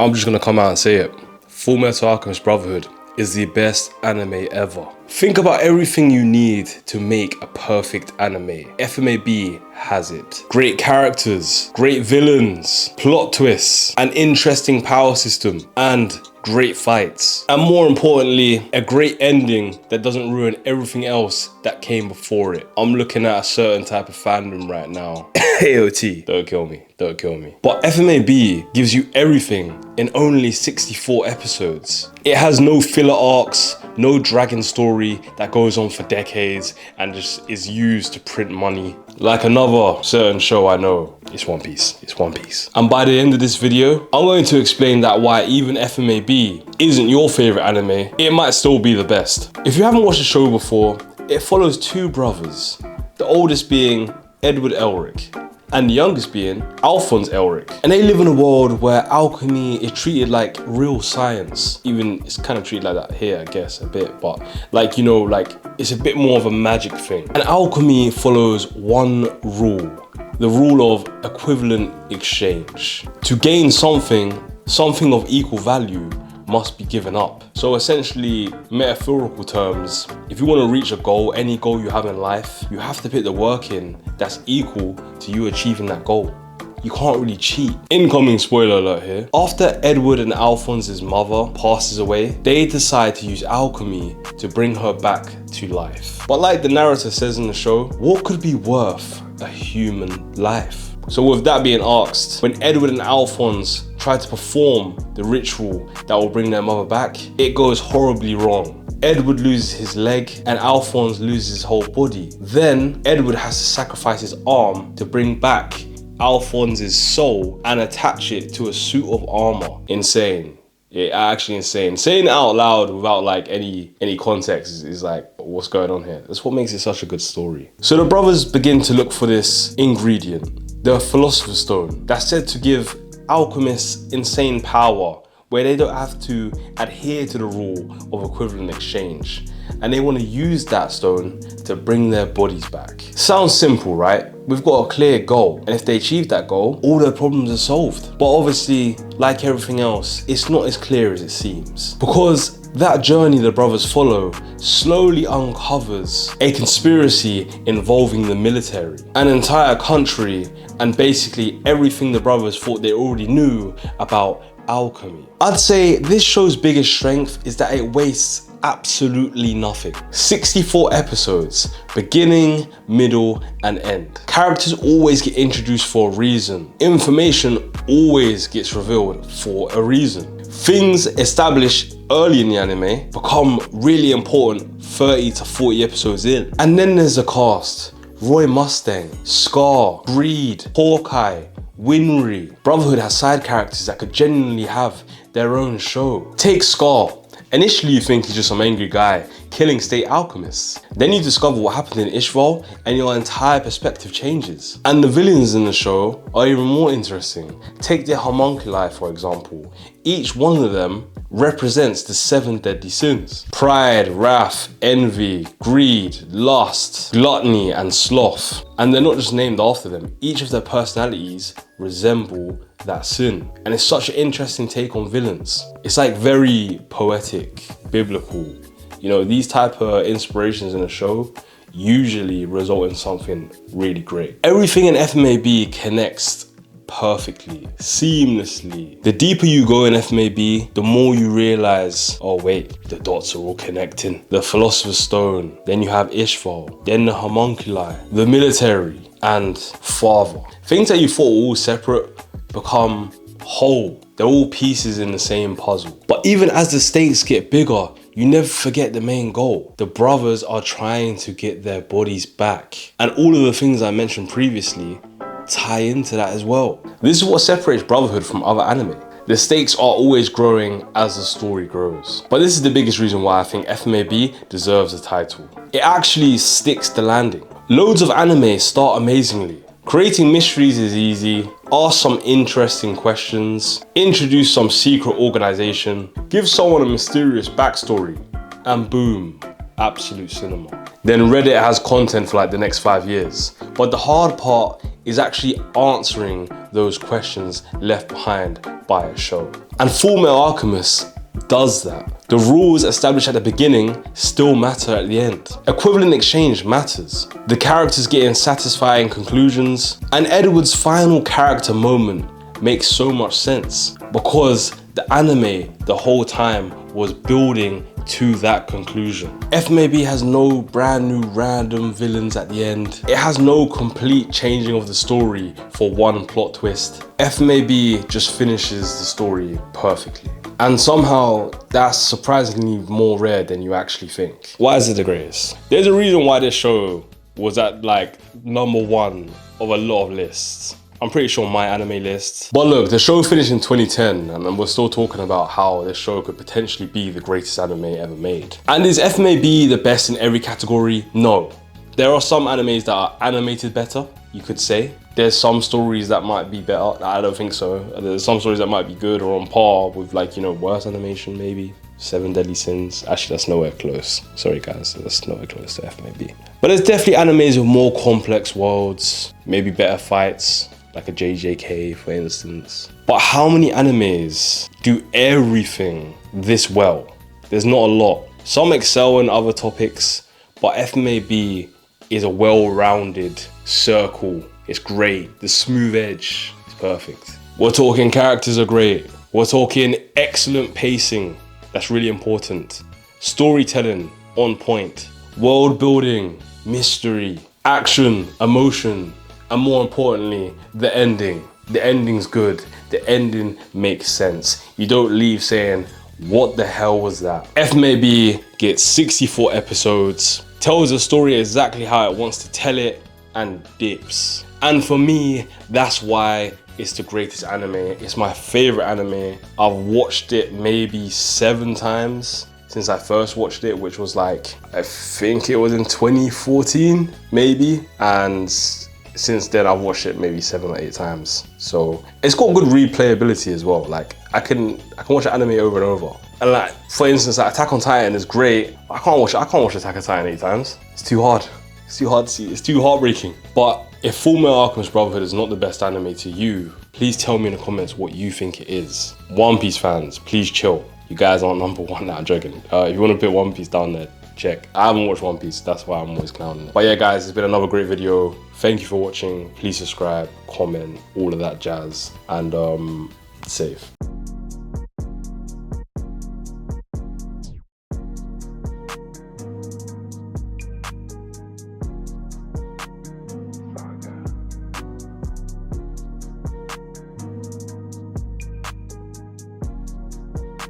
I'm just gonna come out and say it. Fullmetal Alchemist Brotherhood is the best anime ever. Think about everything you need to make a perfect anime. FMAB has it. Great characters, great villains, plot twists, an interesting power system, and great fights. And more importantly, a great ending that doesn't ruin everything else that came before it. I'm looking at a certain type of fandom right now. AOT, don't kill me, don't kill me. But FMAB gives you everything in only 64 episodes. It has no filler arcs, no dragon story that goes on for decades and just is used to print money. Like another certain show I know, it's One Piece, it's One Piece. And by the end of this video, I'm going to explain that why even FMAB isn't your favorite anime, it might still be the best. If you haven't watched the show before, it follows two brothers, the oldest being Edward Elric, and the youngest being Alphonse Elric. And they live in a world where alchemy is treated like real science. Even it's kind of treated like that here, I guess, a bit, but like, you know, like it's a bit more of a magic thing. And alchemy follows one rule, the rule of equivalent exchange. To gain something of equal value must be given up. So essentially, metaphorical terms, if you want to reach a goal, any goal you have in life, you have to put the work in that's equal to you achieving that goal. You can't really cheat. Incoming spoiler alert here. After Edward and Alphonse's mother passes away, they decide to use alchemy to bring her back to life. But like the narrator says in the show, what could be worth a human life? So with that being asked, when Edward and Alphonse try to perform the ritual that will bring their mother back, it goes horribly wrong. Edward loses his leg and Alphonse loses his whole body. Then Edward has to sacrifice his arm to bring back Alphonse's soul and attach it to a suit of armor. Insane. Yeah, actually insane. Saying it out loud without like any context is like, what's going on here? That's what makes it such a good story. So the brothers begin to look for this ingredient, the Philosopher's Stone, that's said to give alchemists insane power where they don't have to adhere to the rule of equivalent exchange. And they want to use that stone to bring their bodies back. Sounds simple, right? We've got a clear goal. And if they achieve that goal, all their problems are solved. But obviously, like everything else, it's not as clear as it seems. Because that journey the brothers follow slowly uncovers a conspiracy involving the military, an entire country, and basically everything the brothers thought they already knew about alchemy. I'd say this show's biggest strength is that it wastes absolutely nothing. 64 episodes, beginning, middle, and end. Characters always get introduced for a reason. Information always gets revealed for a reason. Things established early in the anime become really important 30 to 40 episodes in. And then there's the cast. Roy Mustang, Scar, Greed, Hawkeye, Winry. Brotherhood has side characters that could genuinely have their own show. Take Scar. Initially you think he's just some angry guy killing state alchemists. Then you discover what happened in Ishval and your entire perspective changes. And the villains in the show are even more interesting. Take the homunculi for example. Each one of them represents the 7 deadly sins. Pride, wrath, envy, greed, lust, gluttony, and sloth. And they're not just named after them. Each of their personalities resemble that sin. And it's such an interesting take on villains. It's like very poetic, biblical. You know, these type of inspirations in a show usually result in something really great. Everything in FMAB connects perfectly, seamlessly. The deeper you go in FMAB, the more you realize, oh wait, the dots are all connecting. The Philosopher's Stone, then you have Ishval, then the homunculi, the military, and father. Things that you thought were all separate become whole. They're all pieces in the same puzzle. But even as the stakes get bigger, you never forget the main goal. The brothers are trying to get their bodies back. And all of the things I mentioned previously tie into that as well. This is what separates Brotherhood from other anime. The stakes are always growing as the story grows. But this is the biggest reason why I think FMAB deserves a title. It actually sticks the landing. Loads of anime start amazingly. Creating mysteries is easy, ask some interesting questions, introduce some secret organization, give someone a mysterious backstory, and boom, absolute cinema. Then Reddit has content for like the next 5 years. But the hard part is actually answering those questions left behind by a show. And Fullmetal Alchemist does that. The rules established at the beginning still matter at the end. Equivalent exchange matters. The characters getting satisfying conclusions, and Edward's final character moment makes so much sense because the anime the whole time was building to that conclusion. FMAB has no brand new random villains at the end. It has no complete changing of the story for one plot twist. FMAB just finishes the story perfectly. And somehow that's surprisingly more rare than you actually think. Why is it the greatest? There's a reason why this show was at like #1 of a lot of lists. I'm pretty sure my anime list. But look, the show finished in 2010 and we're still talking about how this show could potentially be the greatest anime ever made. And is FMAB the best in every category? No. There are some animes that are animated better, you could say. There's some stories that might be better. I don't think so. There's some stories that might be good or on par with, like, you know, worse animation maybe. 7 Deadly Sins. Actually, that's nowhere close. Sorry guys, that's nowhere close to FMAB. But there's definitely animes with more complex worlds, maybe better fights, like a JJK for instance. But how many animes do everything this well? There's not a lot. Some excel in other topics, but FMAB is a well-rounded circle. It's great. The smooth edge is perfect. We're talking characters are great. We're talking excellent pacing. That's really important. Storytelling on point. World building, mystery, action, emotion, and more importantly, the ending. The ending's good. The ending makes sense. You don't leave saying, what the hell was that? FMAB gets 64 episodes, tells the story exactly how it wants to tell it, and dips. And for me, that's why it's the greatest anime. It's my favorite anime. I've watched it maybe 7 times since I first watched it, which was like, I think it was in 2014, maybe. And since then I've watched it maybe 7 or 8 times. So it's got good replayability as well. Like I can watch an anime over and over. And like, for instance, like Attack on Titan is great. I can't watch Attack on Titan 8 times. It's too hard. It's too hard to see. It's too heartbreaking. But if Fullmetal Alchemist Brotherhood is not the best anime to you, please tell me in the comments what you think it is. One Piece fans, please chill. You guys aren't #1. Nah, I'm joking. If you want to put One Piece down there, check. I haven't watched One Piece, that's why I'm always clowning it. But yeah guys, it's been another great video. Thank you for watching. Please subscribe, comment, all of that jazz, and safe.